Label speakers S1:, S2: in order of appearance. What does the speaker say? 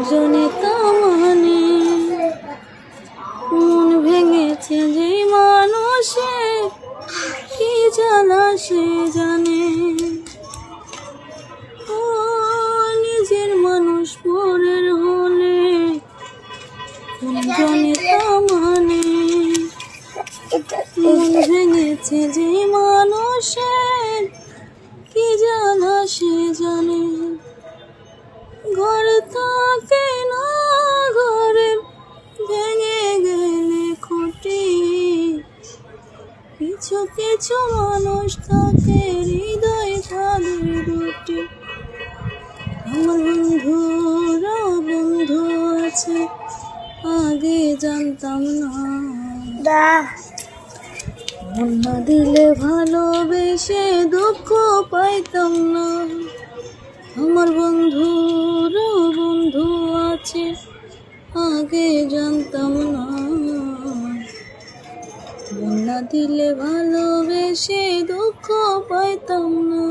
S1: জনে তা মানে মন ভেঙেছে যে মানুষের কি জ্বালা সে জানে। ও নিজের মানুষ পরের হলে কোন জনে তা মানে মন ভেঙেছে যে মানুষের কি জ্বালা সে জানে। ঘর থাকে না ঘরে ভেঙে গেলে খুঁটি, কিছু কিছু মানুষ থাকে হৃদয় তাদের দুটি। আমার বন্ধুরা বন্ধু আছে আগে জানতাম না, মন না দিলে ভালোবেসে দুঃখ পাইতাম না। আমার বন্ধুরা বন্ধু আছে আগে জানতাম না, মন না দিলে ভালোবেসে দুঃখ পাইতাম না।